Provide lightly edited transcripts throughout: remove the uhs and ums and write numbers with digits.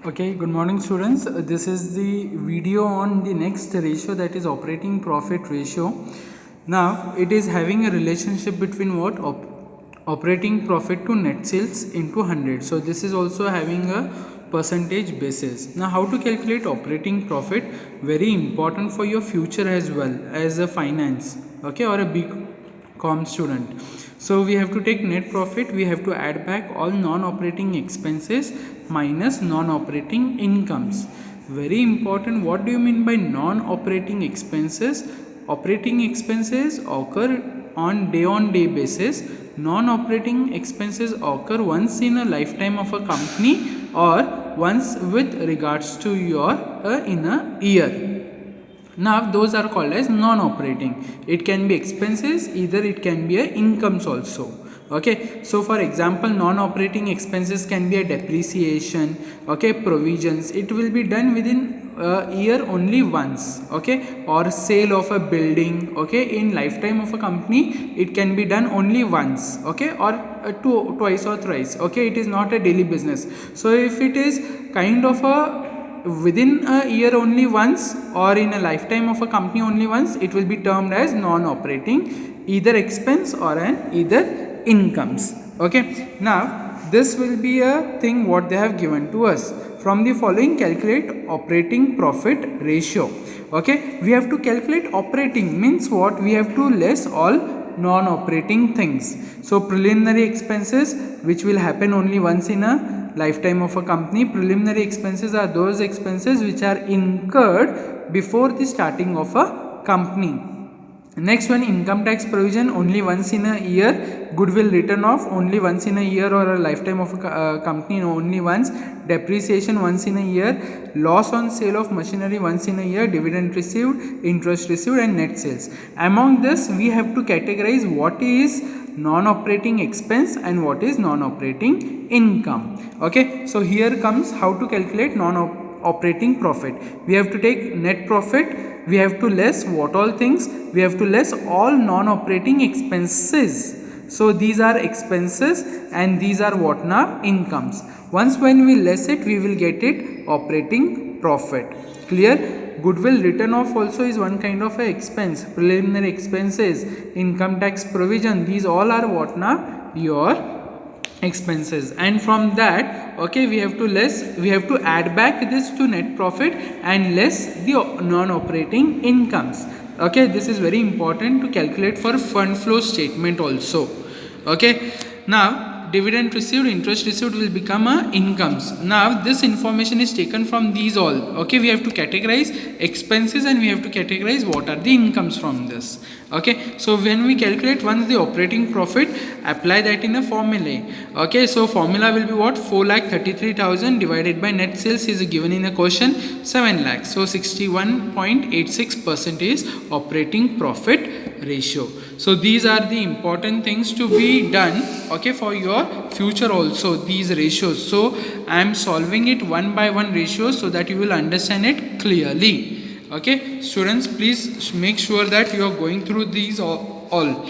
Okay, good morning students. This is the video on the next ratio, that is operating profit ratio. Now it is having a relationship between what? Operating profit to net sales into 100. So this is also having a percentage basis. Now how to calculate operating profit? Very important for your future as well as a finance, okay, or a BCom student. So we have to take net profit, we have to add back all non-operating expenses minus non-operating incomes. Very important. What do you mean by non-operating expenses? Operating expenses occur on day basis. Non-operating expenses occur once in a lifetime of a company or once with regards to your in a year. Now those are called as non-operating. It can be expenses, either it can be a incomes also. Okay, so for example, non-operating expenses can be a depreciation, okay, provisions. It will be done within a year only once, okay, or sale of a building, okay. In lifetime of a company, it can be done only once, okay, or twice or thrice, okay. It is not a daily business. So if it is kind of a within a year only once or in a lifetime of a company only once, it will be termed as non-operating, either expense or an either incomes. Okay, now this will be a thing what they have given to us. From the following, calculate operating profit ratio. Okay, we have to calculate operating means what? We have to less all non-operating things. So preliminary expenses, which will happen only once in a lifetime of a company. Preliminary expenses are those expenses which are incurred before the starting of a company. Next one, income tax provision, only once in a year. Goodwill written off, only once in a year or a lifetime of a company, only once. Depreciation, once in a year. Loss on sale of machinery, once in a year. Dividend received, interest received, and net sales. Among this, we have to categorize what is non-operating expense and what is non-operating income. Okay, so here comes how to calculate non-operating profit. We have to take net profit, we have to less what all things? We have to less all non-operating expenses. So these are expenses and these are what now? Incomes. Once when we less it, we will get it operating profit. Clear? Goodwill written off also is one kind of a expense. Preliminary expenses, income tax provision, these all are what now? Your expenses. And from that, okay, we have to add back this to net profit and less the non-operating incomes. Okay, this is very important to calculate for fund flow statement also. Okay, now dividend received, interest received will become a incomes. Now this information is taken from these all. Okay, we have to categorize expenses and we have to categorize what are the incomes from this. Okay, so when we calculate once the operating profit, apply that in a formula. Okay, so formula will be what? 4,33,000 divided by net sales is given in a question, 7 lakh. So 61.86% is operating profit ratio. So these are the important things to be done, okay, for your future also, these ratios. So I am solving it one by one ratios so that you will understand it clearly. Okay, students, please make sure that you are going through these all.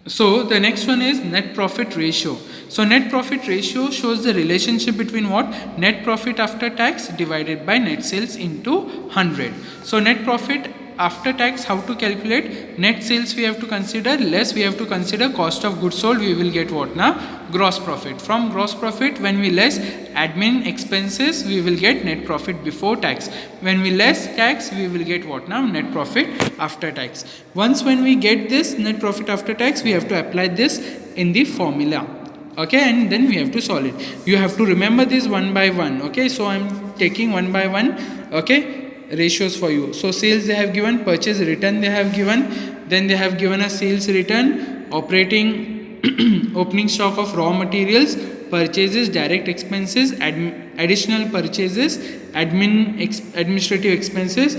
So the next one is net profit ratio. So net profit ratio shows the relationship between what? Net profit after tax divided by net sales into 100. So net profit after tax, how to calculate? Net sales we have to consider, less we have to consider cost of goods sold, we will get what now? Gross profit. From gross profit, when we less admin expenses, we will get net profit before tax. When we less tax, we will get what now? Net profit after tax. Once when we get this net profit after tax, we have to apply this in the formula. Okay, and then we have to solve it. You have to remember this one by one. Okay, so I am taking one by one. Okay, ratios for you. So sales they have given, purchase return they have given, then they have given a sales return, operating opening stock of raw materials, purchases, direct expenses, additional purchases, administrative expenses,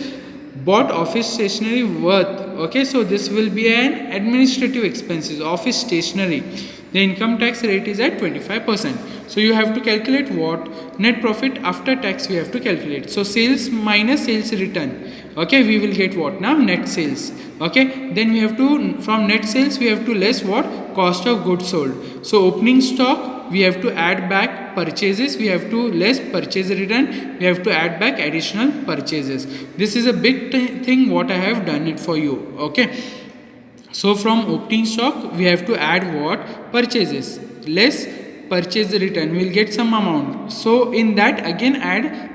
bought office stationery worth. Okay, so this will be an administrative expenses, office stationery. The income tax rate is at 25%. So you have to calculate what? Net profit after tax we have to calculate. So sales minus sales return. Okay, we will get what now? Net sales. Okay, then we have to, from net sales we have to less what? Cost of goods sold. So opening stock we have to add back purchases, we have to less purchase return, we have to add back additional purchases. This is a big thing what I have done it for you. Okay, so from opening stock we have to add what? Purchases less purchase return, we will get some amount. So in that again add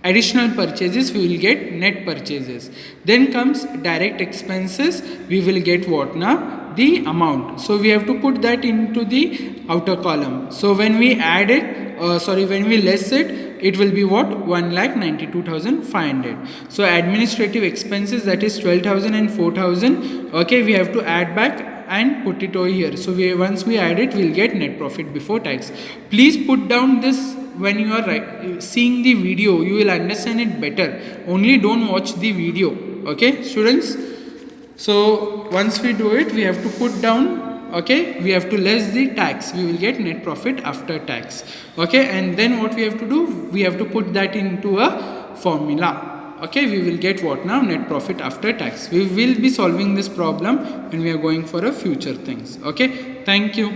additional purchases, we will get net purchases. Then comes direct expenses, we will get what now? The amount. So we have to put that into the outer column. So when we add it, when we less it will be what? 1,92,500. So administrative expenses, that is 12,000 and 4,000. Okay, we have to add back and put it over here. So once we add it, we'll get net profit before tax. Please put down this when you are seeing the video, you will understand it better. Only don't watch the video. Okay, students. So once we do it, we have to put down. Okay, we have to less the tax, we will get net profit after tax. Okay, and then what we have to do? We have to put that into a formula. Okay, we will get what now? Net profit after tax. We will be solving this problem when we are going for a future things. Okay, thank you.